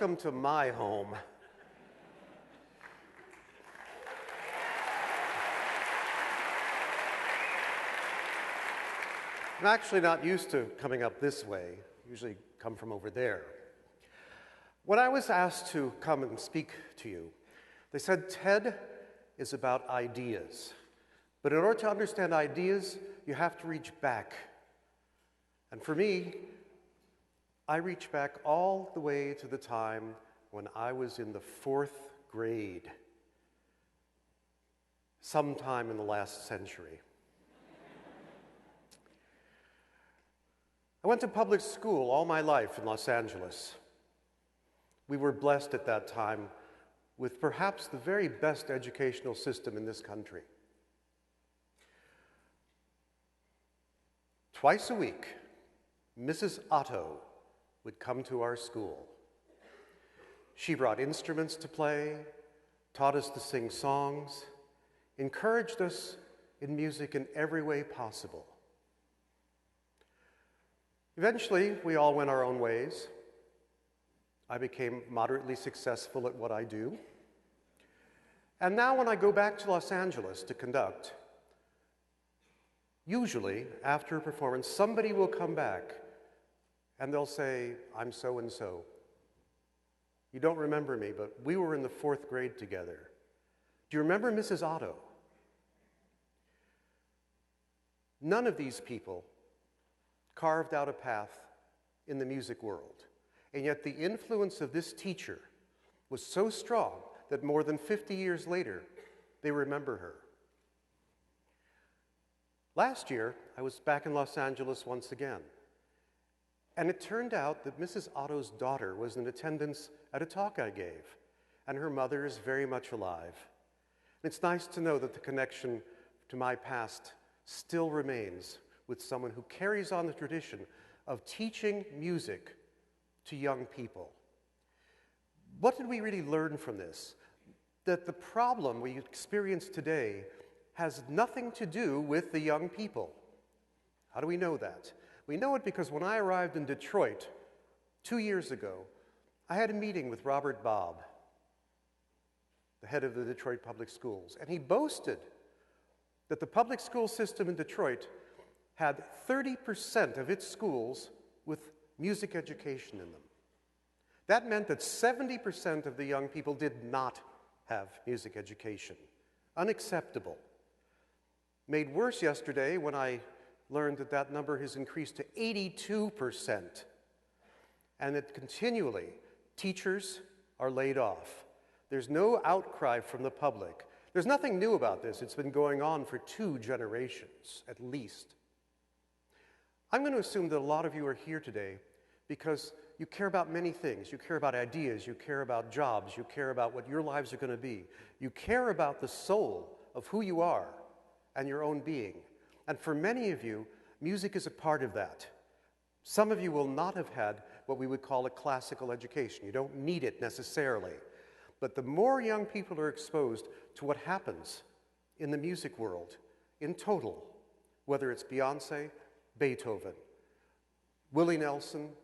Welcome to my home. I'm actually not used to coming up this way. I usually come from over there. When I was asked to come and speak to you, they said TED is about ideas. But in order to understand ideas, you have to reach back. And for me, I reach back all the way to the time when I was in the 4th grade, sometime in the last century. I went to public school all my life in Los Angeles. We were blessed at that time with perhaps the very best educational system in this country. Twice a week, Mrs. Otto would come to our school. She brought instruments to play, taught us to sing songs, encouraged us in music in every way possible. Eventually, we all went our own ways. I became moderately successful at what I do. And now when I go back to Los Angeles to conduct, usually after a performance, somebody will come back and they'll say, "I'm so-and-so. You don't remember me, but we were in the 4th grade together. Do you remember Mrs. Otto?" None of these people carved out a path in the music world. And yet the influence of this teacher was so strong that more than 50 years later, they remember her. Last year, I was back in Los Angeles once again. And it turned out that Mrs. Otto's daughter was in attendance at a talk I gave, and her mother is very much alive. And it's nice to know that the connection to my past still remains with someone who carries on the tradition of teaching music to young people. What did we really learn from this? That the problem we experience today has nothing to do with the young people. How do we know that? We know it because when I arrived in Detroit 2 years ago, I had a meeting with Robert Bobb, the head of the Detroit Public Schools, and he boasted that the public school system in Detroit had 30% of its schools with music education in them. That meant that 70% of the young people did not have music education. Unacceptable. Made worse yesterday when I learned that that number has increased to 82%, and that continually teachers are laid off. There's no outcry from the public. There's nothing new about this. It's been going on for 2 generations, at least. I'm going to assume that a lot of you are here today because you care about many things. You care about ideas, you care about jobs, you care about what your lives are going to be. You care about the soul of who you are and your own being. And for many of you, music is a part of that. Some of you will not have had what we would call a classical education. You don't need it necessarily. But the more young people are exposed to what happens in the music world, in total, whether it's Beyonce, Beethoven, Willie Nelson,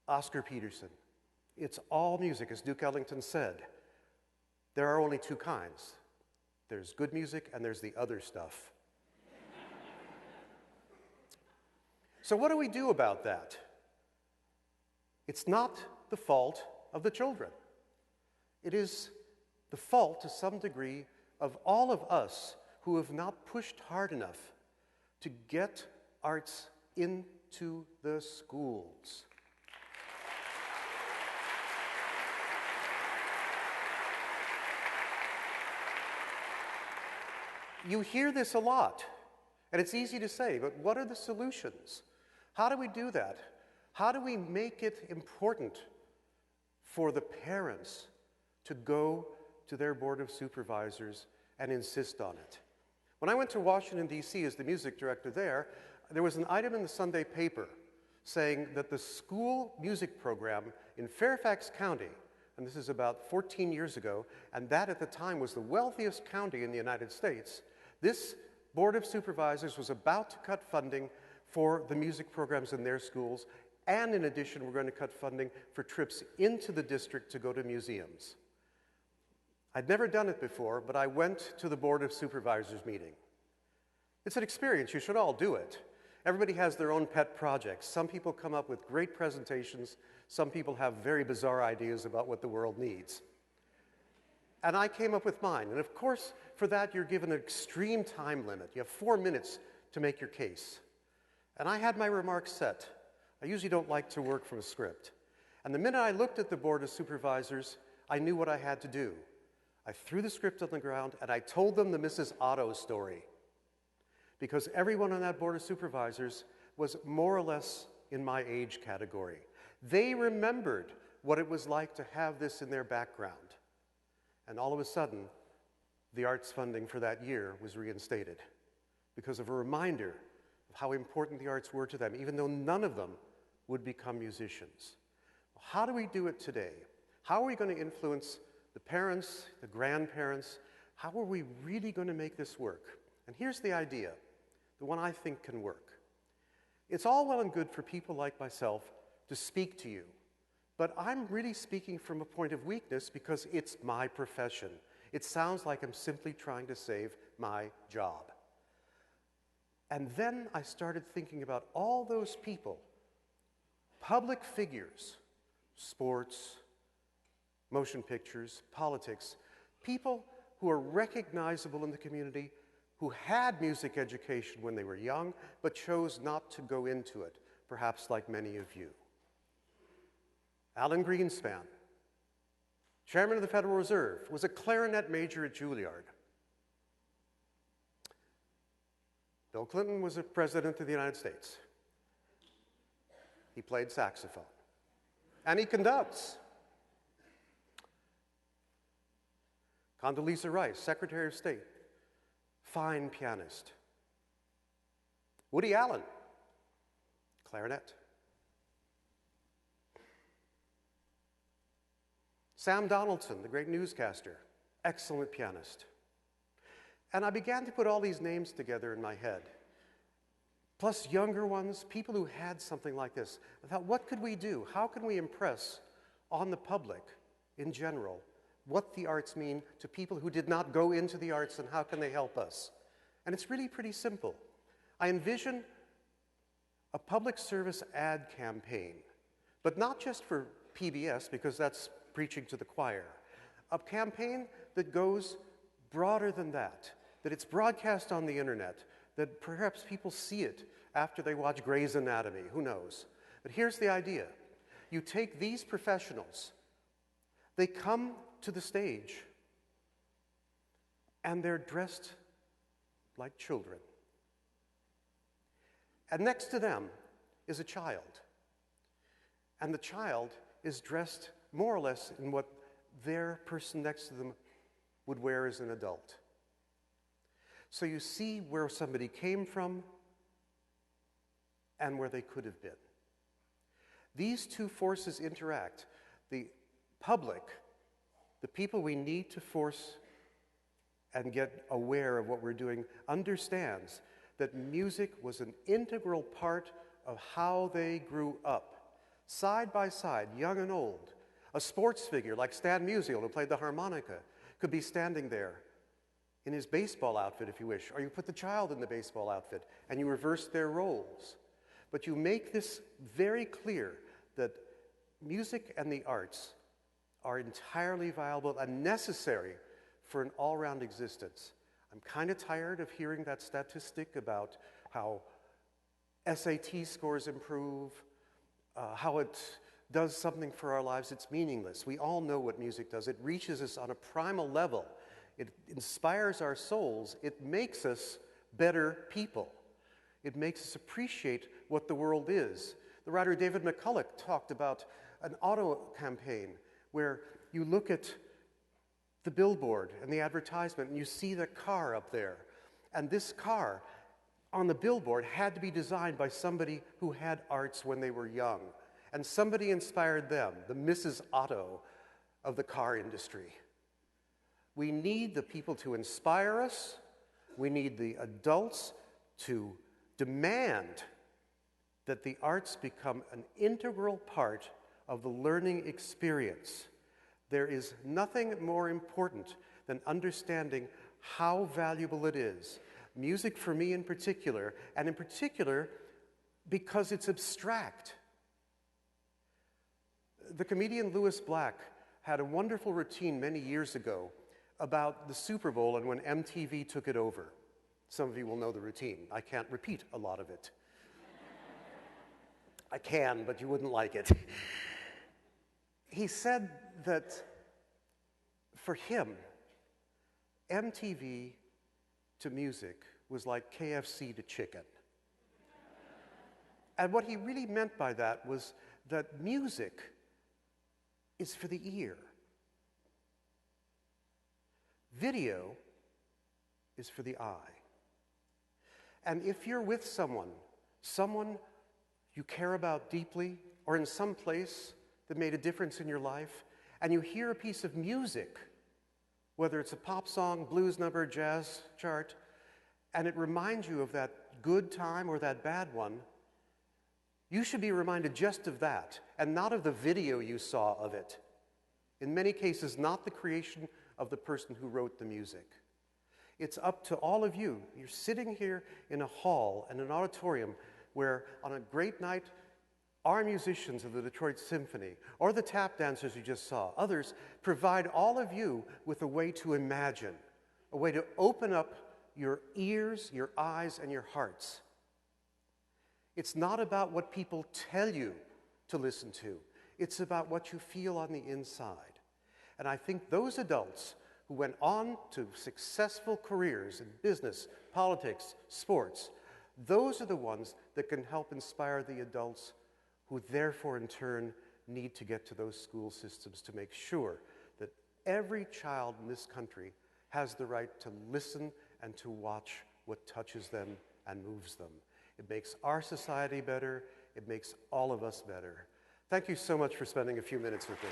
Oscar Peterson. It's all music, as Duke Ellington said. There are only 2 kinds. There's good music and there's the other stuff. So what do we do about that? It's not the fault of the children. It is the fault, to some degree, of all of us who have not pushed hard enough to get arts into the schools. You hear this a lot, and it's easy to say, but what are the solutions? How do we do that? How do we make it important for the parents to go to their board of supervisors and insist on it? When I went to Washington, D.C. as the music director there was an item in the Sunday paper saying that the school music program in Fairfax County, and this is about 14 years ago, and that at the time was the wealthiest county in the United States, this board of supervisors was about to cut funding for the music programs in their schools, And in addition, we're going to cut funding for trips into the district to go to museums. I'd never done it before, but I went to the Board of Supervisors meeting. It's an experience. You should all do it. Everybody has their own pet projects. Some people come up with great presentations. Some people have very bizarre ideas about what the world needs. And I came up with mine. And of course, for that, you're given an extreme time limit. You have 4 minutes to make your case. And I had my remarks set. I usually don't like to work from a script. And the minute I looked at the Board of Supervisors, I knew what I had to do. I threw the script on the ground, and I told them the Mrs. Otto story. Because everyone on that Board of Supervisors was more or less in my age category. They remembered what it was like to have this in their background. And all of a sudden, the arts funding for that year was reinstated because of a reminder of how important the arts were to them, even though none of them would become musicians. How do we do it today? How are we going to influence the parents, the grandparents? How are we really going to make this work? And here's the idea, the one I think can work. It's all well and good for people like myself to speak to you, but I'm really speaking from a point of weakness because it's my profession. It sounds like I'm simply trying to save my job. And then I started thinking about all those people, public figures, sports, motion pictures, politics, people who are recognizable in the community, who had music education when they were young, but chose not to go into it, perhaps like many of you. Alan Greenspan, chairman of the Federal Reserve, was a clarinet major at Juilliard. Bill Clinton was a president of the United States. He played saxophone. And he conducts. Condoleezza Rice, Secretary of State, fine pianist. Woody Allen, clarinet. Sam Donaldson, the great newscaster, excellent pianist. And I began to put all these names together in my head, plus younger ones, people who had something like this. I thought, what could we do? How can we impress on the public in general what the arts mean to people who did not go into the arts, and how can they help us? And it's really pretty simple. I envision a public service ad campaign, but not just for PBS, because that's preaching to the choir. A campaign that goes broader than that it's broadcast on the internet, that perhaps people see it after they watch Grey's Anatomy, who knows? But here's the idea. You take these professionals, they come to the stage, and they're dressed like children. And next to them is a child. And the child is dressed more or less in what their person next to them would wear as an adult. So you see where somebody came from and where they could have been. These two forces interact. The public, the people we need to force and get aware of what we're doing, understands that music was an integral part of how they grew up. Side by side, young and old. A sports figure like Stan Musial, who played the harmonica, could be standing there in his baseball outfit, if you wish, or you put the child in the baseball outfit, and you reverse their roles. But you make this very clear that music and the arts are entirely viable and necessary for an all-round existence. I'm kind of tired of hearing that statistic about how SAT scores improve, how it does something for our lives. It's meaningless. We all know what music does. It reaches us on a primal level. It inspires our souls. It makes us better people. It makes us appreciate what the world is. The writer David McCulloch talked about an auto campaign where you look at the billboard and the advertisement and you see the car up there. And this car on the billboard had to be designed by somebody who had arts when they were young. And somebody inspired them, the Mrs. Otto of the car industry. We need the people to inspire us. We need the adults to demand that the arts become an integral part of the learning experience. There is nothing more important than understanding how valuable it is. Music for me in particular, and in particular because it's abstract. The comedian Louis Black had a wonderful routine many years ago about the Super Bowl and when MTV took it over. Some of you will know the routine. I can't repeat a lot of it. I can, but you wouldn't like it. He said that for him, MTV to music was like KFC to chicken. And what he really meant by that was that music is for the ear. Video is for the eye. And if you're with someone you care about deeply, or in some place that made a difference in your life, and you hear a piece of music, whether it's a pop song, blues number, jazz chart, and it reminds you of that good time or that bad one, you should be reminded just of that, and not of the video you saw of it. In many cases, not the creation of the person who wrote the music. It's up to all of you. You're sitting here in a hall and an auditorium where, on a great night, our musicians of the Detroit Symphony, or the tap dancers you just saw, others, provide all of you with a way to imagine, a way to open up your ears, your eyes, and your hearts. It's not about what people tell you to listen to. It's about what you feel on the inside. And I think those adults who went on to successful careers in business, politics, sports, those are the ones that can help inspire the adults who therefore in turn need to get to those school systems to make sure that every child in this country has the right to listen and to watch what touches them and moves them. It makes our society better. It makes all of us better. Thank you so much for spending a few minutes with me.